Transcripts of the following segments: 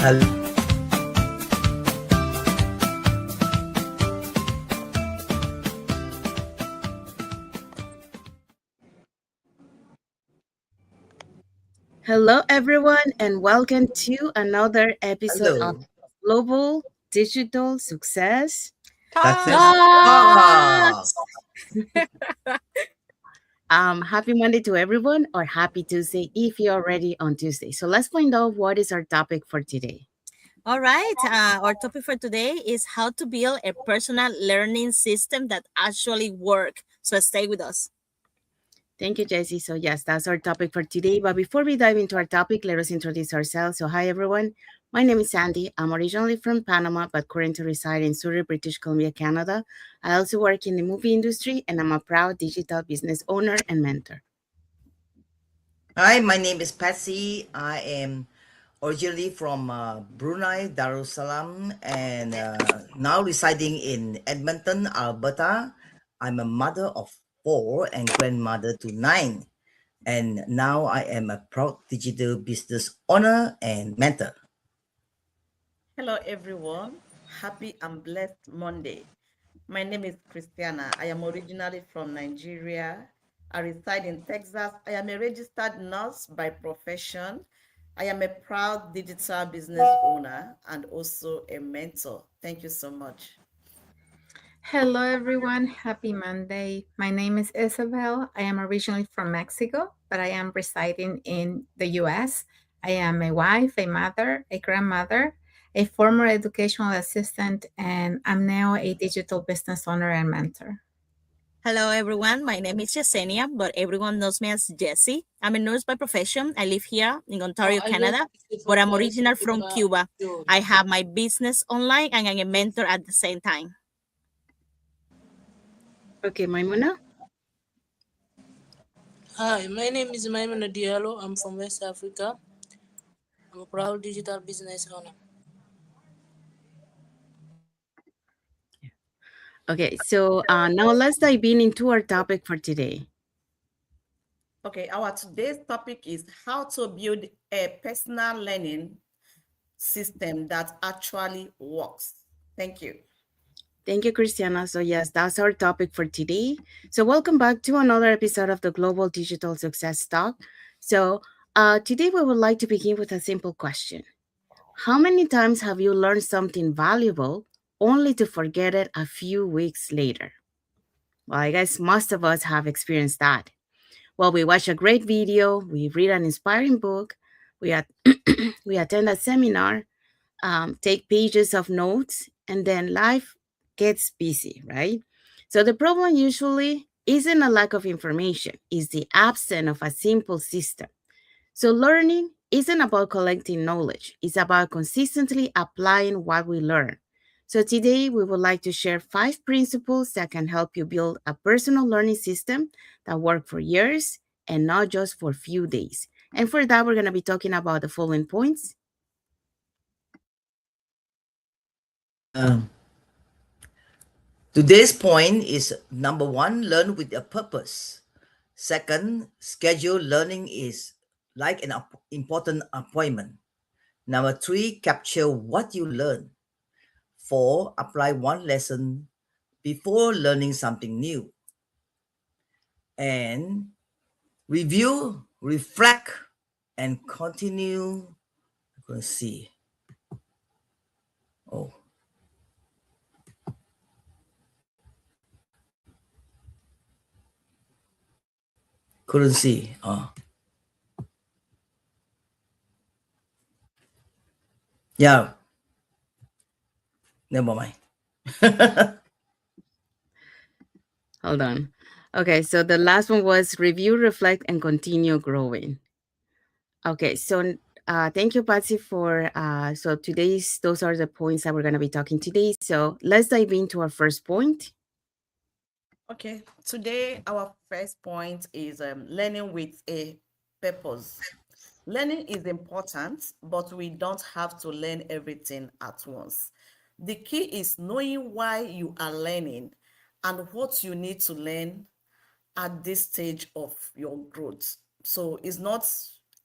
Hello, everyone, and welcome to another episode of Hello. Global Digital Success Success Talks. Talks. Happy Monday to everyone, or happy Tuesday if you're already on Tuesday. So let's find out what is our topic for today. All right. Our topic for today is how to build a personal learning system that actually work. So stay with us. Thank you, Jessie. So, yes, that's our topic for today. But before we dive into our topic, let us introduce ourselves. So, hi, everyone. My name is Sandy. I'm originally from Panama, but currently reside in Surrey, British Columbia, Canada. I also work in the movie industry, and I'm a proud digital business owner and mentor. Hi, my name is Patsy. I am originally from Brunei Darussalam and now residing in Edmonton, Alberta. I'm a mother of 4 and grandmother to 9. And now I am a proud digital business owner and mentor. Hello, everyone. Happy and blessed Monday. My name is Christiana. I am originally from Nigeria. I reside in Texas. I am a registered nurse by profession. I am a proud digital business owner and also a mentor. Thank you so much. Hello, everyone. Happy Monday. My name is Isabel. I am originally from Mexico, but I am residing in the US. I am a wife, a mother, a grandmother, a former educational assistant, and I'm now a digital business owner and mentor. Hello, everyone. My name is Yesenia, but everyone knows me as Jessie. I'm a nurse by profession. I live here in Ontario, Canada, but I'm original from Cuba. I have my business online and I'm a mentor at the same time. Okay, Maimuna. Hi, my name is Maimuna Diallo. I'm from West Africa. I'm a proud digital business owner. Okay, so now let's dive into our topic for today. Okay, our today's topic is how to build a personal learning system that actually works. Thank you. Thank you, Christiana. So, yes, that's our topic for today. So, welcome back to another episode of the Global Digital Success Talk. So, today we would like to begin with a simple question. How many times have you learned something valuable only to forget it a few weeks later? Well, I guess most of us have experienced that. Well, we watch a great video, we read an inspiring book, we, we attend a seminar, take pages of notes, and then life gets busy, right? So the problem usually isn't a lack of information, it's the absence of a simple system. So learning isn't about collecting knowledge, it's about consistently applying what we learn. So today we would like to share 5 principles that can help you build a personal learning system that work for years and not just for a few days. And for that, we're going to be talking about the following points. Um, Today's point is number 1, learn with a purpose. Second, schedule learning is like an important appointment. Number 3, capture what you learn. 4, apply one lesson before learning something new. And review, reflect, and continue. I'm going to see. Oh. Couldn't see. Oh. Yeah. Never mind. Hold on. Okay, so the last one was review, reflect, and continue growing. Okay, so thank you, Patsy, for so today's those are the points that we're going to be talking today. So let's dive into our first point. Okay, today our first point is learning with a purpose. Learning is important, but we don't have to learn everything at once. The key is knowing why you are learning and what you need to learn at this stage of your growth. So it's not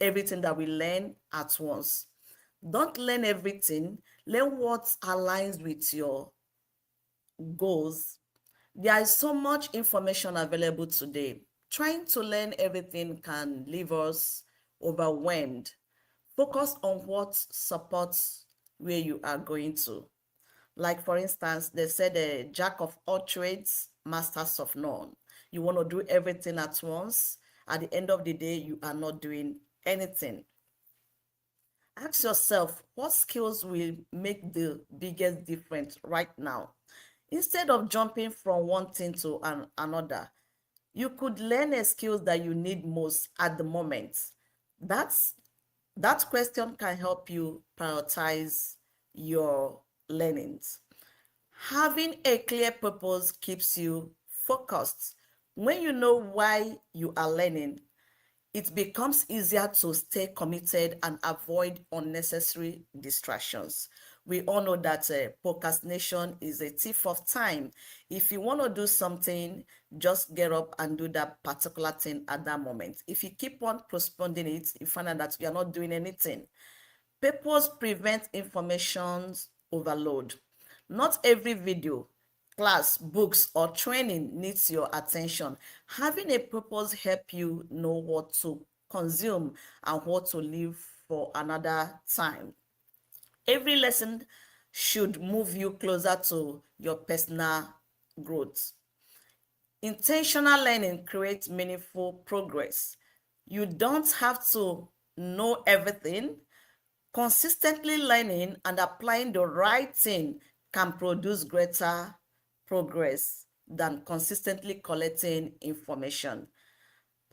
everything that we learn at once. Don't learn everything. Learn what aligns with your goals. There is so much information available today. Trying to learn everything can leave us overwhelmed. Focus on what supports where you are going to. Like, for instance, they said a jack of all trades, masters of none. You want to do everything at once. At the end of the day, you are not doing anything. Ask yourself, what skills will make the biggest difference right now? Instead of jumping from one thing to another, you could learn a skill that you need most at the moment. That's that question can help you prioritize your learnings. Having a clear purpose keeps you focused. When you know why you are learning, it becomes easier to stay committed and avoid unnecessary distractions. We all know that procrastination is a thief of time. If you want to do something, just get up and do that particular thing at that moment. If you keep on postponing it, you find out that you are not doing anything. Purpose prevents information overload. Not every video, class, books, or training needs your attention. Having a purpose help you know what to consume and what to leave for another time. Every lesson should move you closer to your personal growth. Intentional learning creates meaningful progress. You don't have to know everything. Consistently learning and applying the right thing can produce greater progress than consistently collecting information.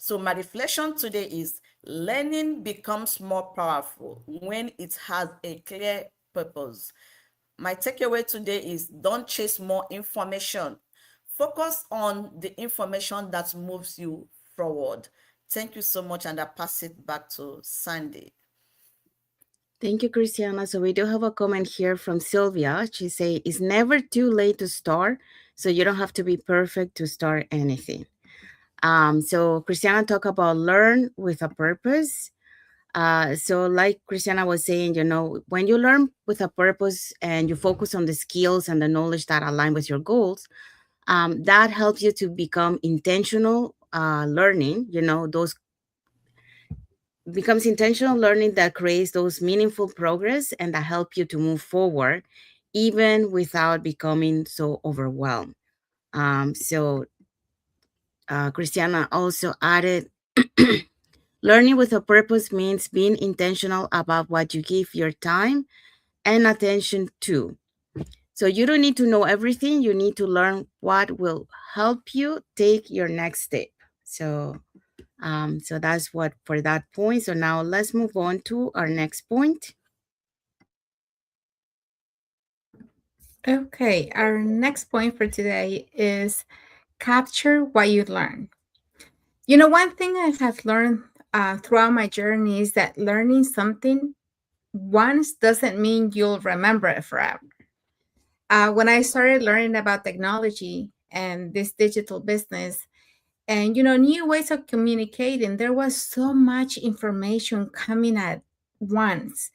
So my reflection today is learning becomes more powerful when it has a clear purpose. My takeaway today is don't chase more information. Focus on the information that moves you forward. Thank you so much, and I pass it back to Sandy. Thank you, Christiana. So we do have a comment here from Sylvia. She say, "It's never too late to start, so you don't have to be perfect to start anything." So Christiana talk about learn with a purpose. So like Christiana was saying, when you learn with a purpose and you focus on the skills and the knowledge that align with your goals, that helps you to become intentional learning. Those becomes intentional learning that creates those meaningful progress and that help you to move forward even without becoming so overwhelmed. Christiana also added, learning with a purpose means being intentional about what you give your time and attention to. So you don't need to know everything, you need to learn what will help you take your next step. So that's what for that point. So now let's move on to our next point. Okay, our next point for today is capture what you learn. One thing I have learned throughout my journey is that learning something once doesn't mean you'll remember it forever. When I started learning about technology and this digital business, and new ways of communicating, there was so much information coming at once,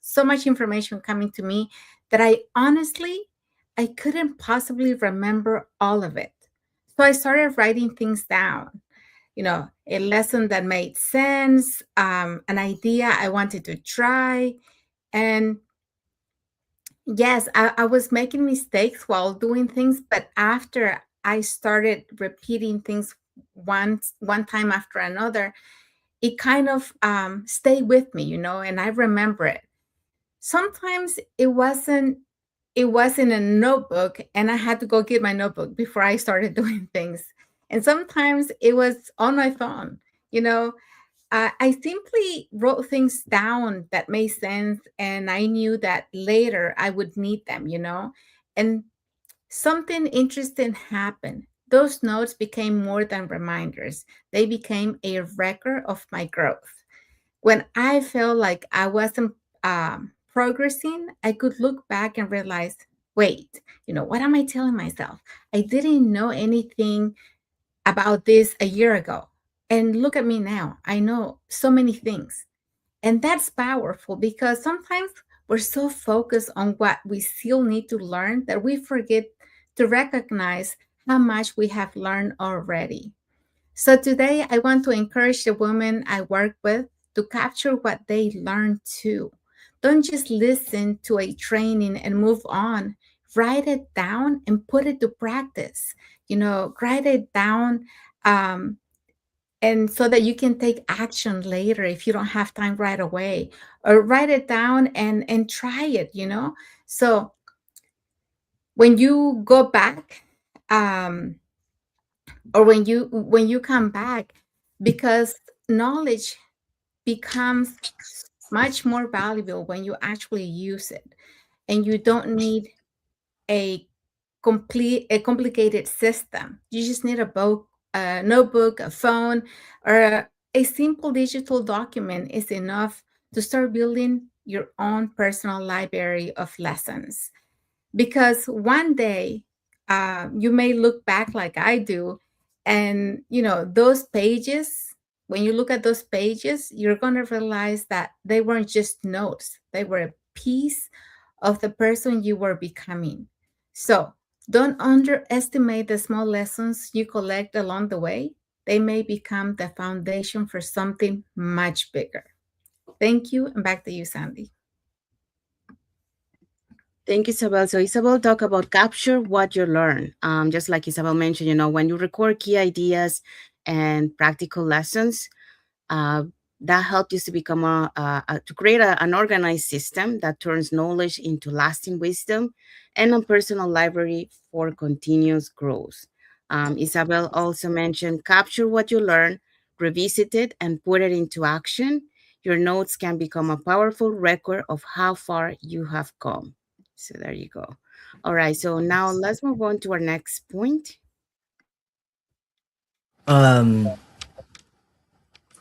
so much information coming to me that I couldn't possibly remember all of it. So I started writing things down, a lesson that made sense, an idea I wanted to try. And yes, I was making mistakes while doing things, but after I started repeating things one time after another, it kind of stayed with me, and I remember it. Sometimes it was in a notebook, and I had to go get my notebook before I started doing things. And sometimes it was on my phone, you know. I simply wrote things down that made sense, and I knew that later I would need them, And something interesting happened. Those notes became more than reminders, they became a record of my growth. When I felt like I wasn't progressing, I could look back and realize, wait, what am I telling myself? I didn't know anything about this a year ago. And look at me now. I know so many things. And that's powerful because sometimes we're so focused on what we still need to learn that we forget to recognize how much we have learned already. So today, I want to encourage the women I work with to capture what they learn too. Don't just listen to a training and move on. Write it down and put it to practice. Write it down, um, and so that you can take action later if you don't have time right away, or write it down and try it. So when you go back, um, or when you come back, because knowledge becomes much more valuable when you actually use it, and you don't need a a complicated system. You just need a notebook, a phone, or a simple digital document is enough to start building your own personal library of lessons. Because one day, you may look back like I do, and those pages, when you look at those pages, you're going to realize that they weren't just notes, they were a piece of the person you were becoming. So don't underestimate the small lessons you collect along the way. They may become the foundation for something much bigger. Thank you, and back to you, Sandy. Thank you, Isabel. So Isabel talk about capture what you learn. Just like Isabel mentioned, when you record key ideas and practical lessons, uh, that helped you to become to create an organized system that turns knowledge into lasting wisdom and a personal library for continuous growth. Isabel also mentioned capture what you learn, revisit it, and put it into action. Your notes can become a powerful record of how far you have come. So there you go. All right, so now let's move on to our next point. Um,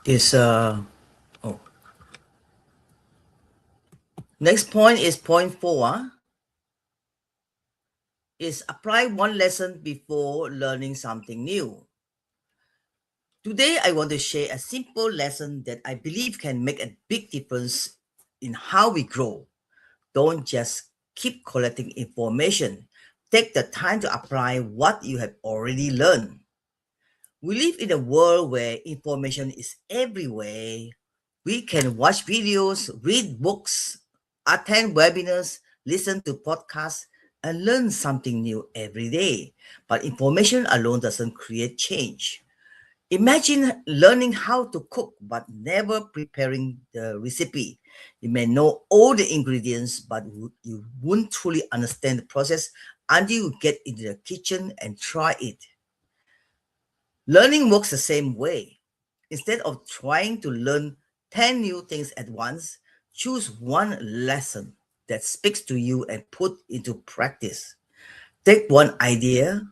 is oh, next point is point 4. Is apply one lesson before learning something new. Today, I want to share a simple lesson that I believe can make a big difference in how we grow. Don't just keep collecting information. Take the time to apply what you have already learned. We live in a world where information is everywhere. We can watch videos, read books, attend webinars, listen to podcasts, and learn something new every day. But information alone doesn't create change. Imagine learning how to cook but never preparing the recipe. You may know all the ingredients, but you won't truly understand the process until you get into the kitchen and try it. Learning works the same way. Instead of trying to learn 10 new things at once, choose one lesson that speaks to you and put into practice. Take one idea,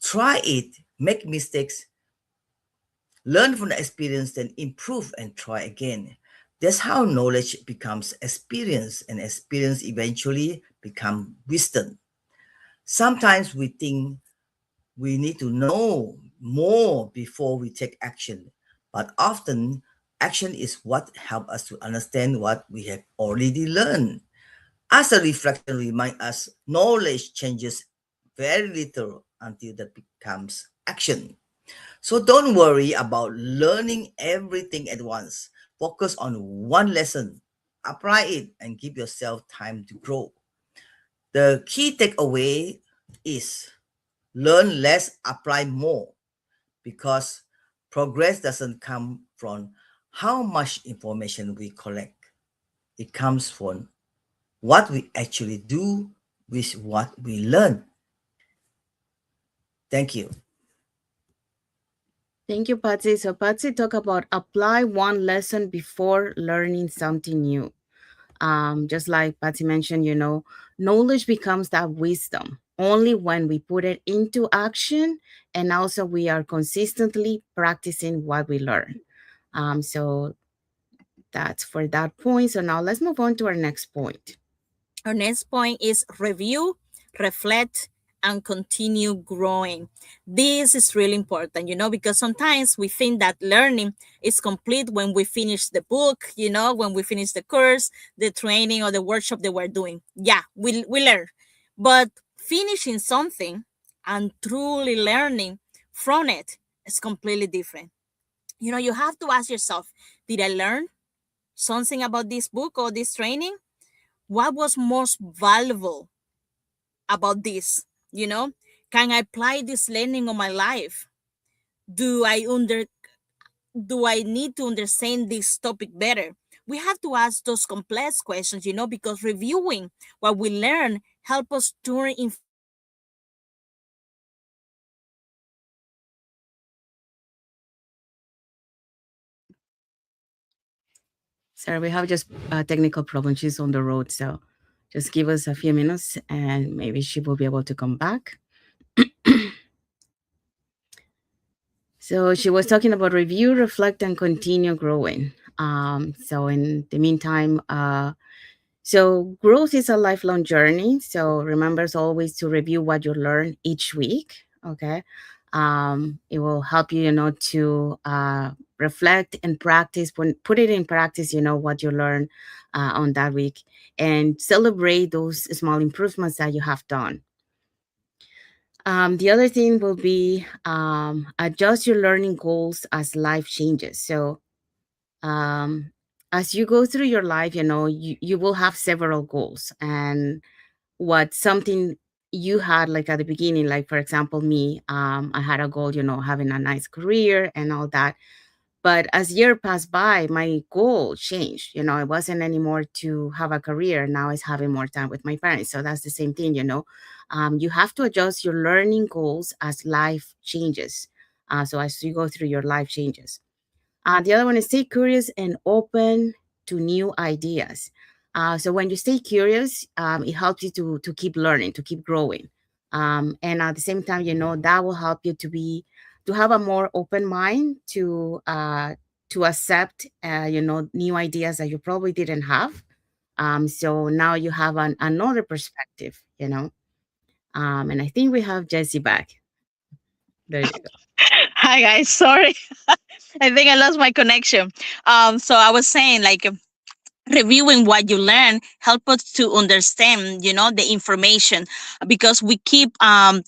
try it, make mistakes, learn from the experience, then improve and try again. That's how knowledge becomes experience, and experience eventually become wisdom. Sometimes we think we need to know more before we take action, but often action is what helps us to understand what we have already learned. As a reflection remind us, knowledge changes very little until that becomes action. So don't worry about learning everything at once. Focus on one lesson, apply it, and give yourself time to grow. The key takeaway is learn less, apply more, because progress doesn't come from how much information we collect. It comes from what we actually do with what we learn. Thank you. Thank you, Patsy. So Patsy talk about apply one lesson before learning something new. Just like Patsy mentioned, knowledge becomes that wisdom only when we put it into action, and also we are consistently practicing what we learn. So that's for that point. So now let's move on to our next point. Our next point is review, reflect, and continue growing. This is really important, because sometimes we think that learning is complete when we finish the book, when we finish the course, the training, or the workshop that we're doing. Yeah, we learn. But finishing something and truly learning from it is completely different. You have to ask yourself, did I learn something about this book or this training? What was most valuable about this? Can I apply this learning on my life? Do I under do I need to understand this topic better? We have to ask those complex questions, because reviewing what we learn help us turn information into action. Sorry, we have just a technical problem. She's on the road, so just give us a few minutes and maybe she will be able to come back. So she was talking about review, reflect, and continue growing. So in the meantime, so growth is a lifelong journey. So remember always to review what you learn each week. Okay. It will help you, to reflect and practice, put it in practice, what you learn on that week, and celebrate those small improvements that you have done. The other thing will be adjust your learning goals as life changes. So um, as you go through your life, you will have several goals. And what something you had like at the beginning, like for example, me, I had a goal, having a nice career and all that. But as year passed by, my goal changed. It wasn't anymore to have a career. Now it's having more time with my parents. So that's the same thing. You have to adjust your learning goals as life changes. So as you go through your life changes. The other one is stay curious and open to new ideas. So when you stay curious, it helps you to keep learning, to keep growing. And at the same time, that will help you to have a more open mind to accept, new ideas that you probably didn't have. So now you have another perspective, and I think we have Jessie back. There you go. Hi guys, sorry. I think I lost my connection. So I was saying, like, reviewing what you learn help us to understand, the information, because we keep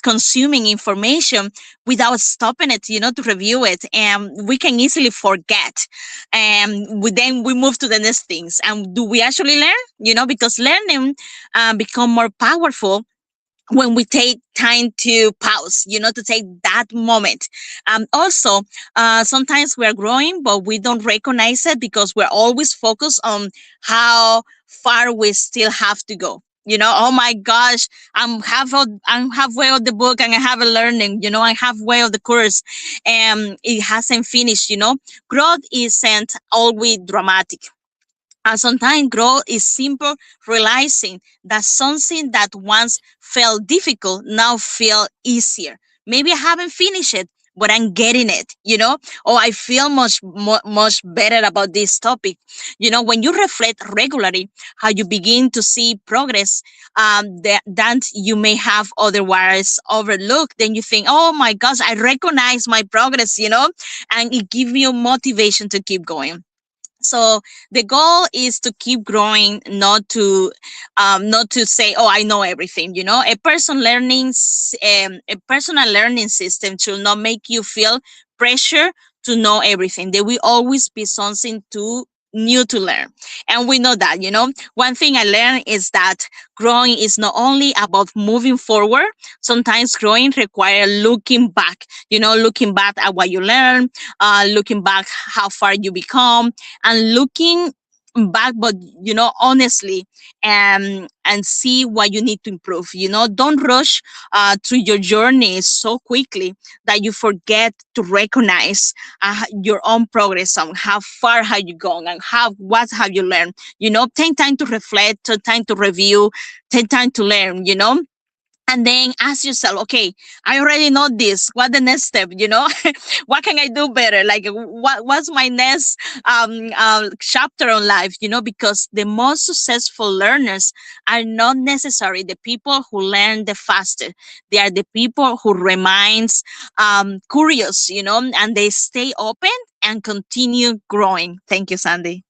consuming information without stopping it, to review it, and we can easily forget, and then we move to the next things. And do we actually learn? Because learning become more powerful when we take time to pause, to take that moment. Also, sometimes we're growing, but we don't recognize it because we're always focused on how far we still have to go. Oh my gosh, I'm halfway of the book and I haven't learning. I'm halfway of the course, and it hasn't finished. Growth isn't always dramatic. And sometimes growth is simple, realizing that something that once felt difficult now feel easier. Maybe I haven't finished it, but I'm getting it, or I feel much better about this topic. When you reflect regularly, how you begin to see progress that you may have otherwise overlooked, then you think, oh my gosh, I recognize my progress, and it gives you motivation to keep going. So the goal is to keep growing, not to say, oh, I know everything. A personal learning system should not make you feel pressure to know everything. There will always be something new to learn, and we know that. One thing I learned is that growing is not only about moving forward. Sometimes growing requires looking back at what you learned, looking back how far you become, and looking back, but honestly, and see what you need to improve. Don't rush through your journey so quickly that you forget to recognize your own progress on how far have you gone and what have you learned. Take time to reflect, take time to review, take time to learn. and then ask yourself, okay, I already know this, what the next step, what can I do better, like what's my next chapter on life, because the most successful learners are not necessarily the people who learn the fastest. They are the people who remains curious, and they stay open and continue growing. Thank you, Sandy.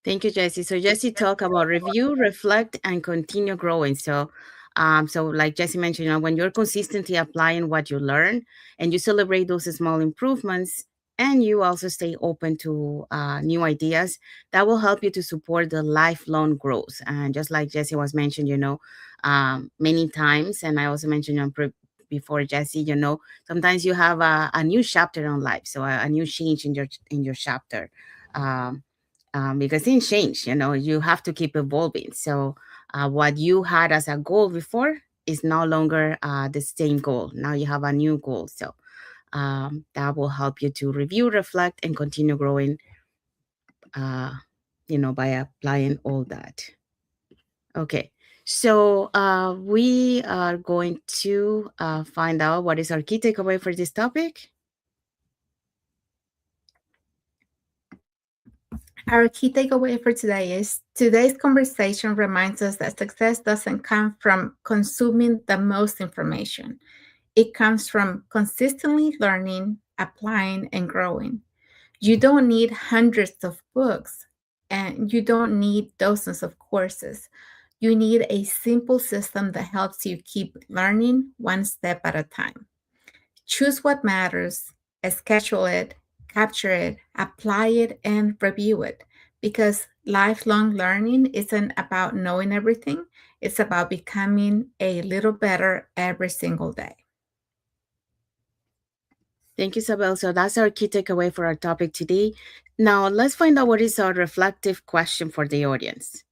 Thank you, Jesse. So Jesse talked about review, reflect, and continue growing. So like Jesse mentioned, when you're consistently applying what you learn and you celebrate those small improvements, and you also stay open to new ideas, that will help you to support the lifelong growth. And just like Jesse was mentioned, many times, and I also mentioned before Jesse, sometimes you have a new chapter on life, so a new change in your chapter. Um, because things change, you have to keep evolving. So what you had as a goal before is no longer the same goal. Now you have a new goal. So that will help you to review, reflect, and continue growing, uh, by applying all that. Okay. So we are going to find out what is our key takeaway for this topic. Our key takeaway for today is today's conversation reminds us that success doesn't come from consuming the most information. It comes from consistently learning, applying, and growing. You don't need hundreds of books and you don't need dozens of courses. You need a simple system that helps you keep learning one step at a time. Choose what matters, schedule it, capture it, apply it, and review it. Because lifelong learning isn't about knowing everything, it's about becoming a little better every single day. Thank you, Isabel. So that's our key takeaway for our topic today. Now, let's find out what is our reflective question for the audience.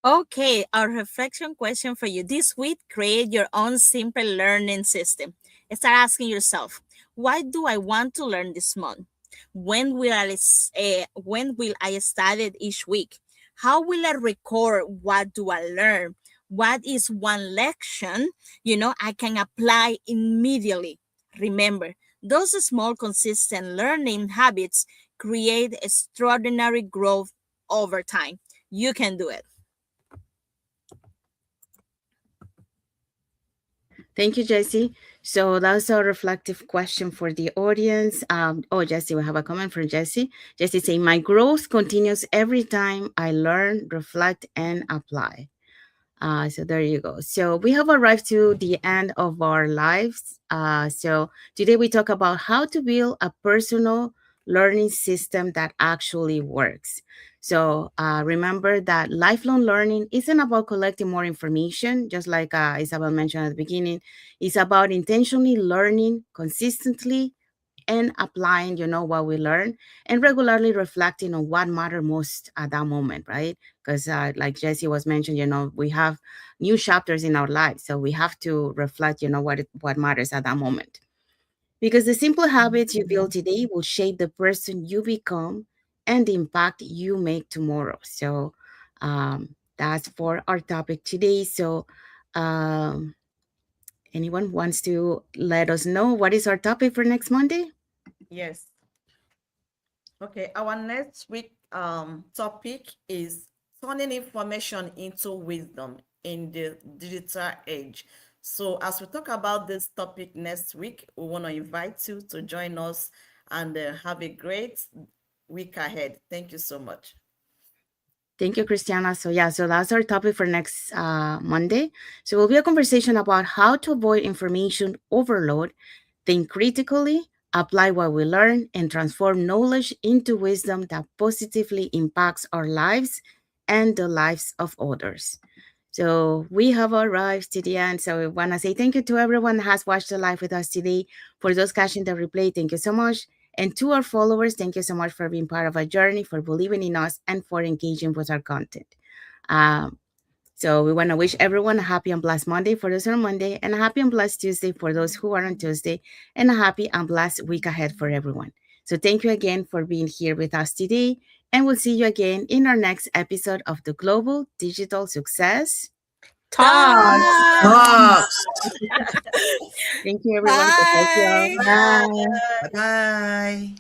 Okay, our reflection question for you this week: create your own simple learning system. Start asking yourself, why do I want to learn this month? When will I study it each week? How will I record what do I learn? What is one lesson, I can apply immediately? Remember, those small consistent learning habits create extraordinary growth over time. You can do it. Thank you, Jesse. So that's our reflective question for the audience. Jesse, we have a comment from Jesse. Jesse saying, my growth continues every time I learn, reflect, and apply. So there you go. So we have arrived to the end of our lives. So today we talk about how to build a personal learning system that actually works. So remember that lifelong learning isn't about collecting more information, just like Isabel mentioned at the beginning. It's about intentionally learning consistently and applying, what we learn, and regularly reflecting on what mattered most at that moment, right? Because like Jesse was mentioned, we have new chapters in our lives, so we have to reflect, what matters at that moment. Because the simple habits you build today will shape the person you become and the impact you make tomorrow. So that's for our topic today. So um, anyone wants to let us know what is our topic for next Monday? Yes. Okay, our next week topic is turning information into wisdom in the digital age. So as we talk about this topic next week, we want to invite you to join us and have a great week ahead. Thank you so much. Thank you, Christiana. So yeah, so that's our topic for next Monday. So it will be a conversation about how to avoid information overload, think critically, apply what we learn, and transform knowledge into wisdom that positively impacts our lives and the lives of others. So we have arrived to the end. So we want to say thank you to everyone that has watched the live with us today. For those catching the replay, thank you so much. And to our followers, thank you so much for being part of our journey, for believing in us, and for engaging with our content. Um, so we want to wish everyone a happy and blessed Monday for those on Monday, and a happy and blessed Tuesday for those who are on Tuesday, and a happy and blessed week ahead for everyone. So thank you again for being here with us today, and we'll see you again in our next episode of the Global Digital Success Talks. Talks. Talks. Thank you, everyone. God bless you all. Bye. Bye. Bye bye.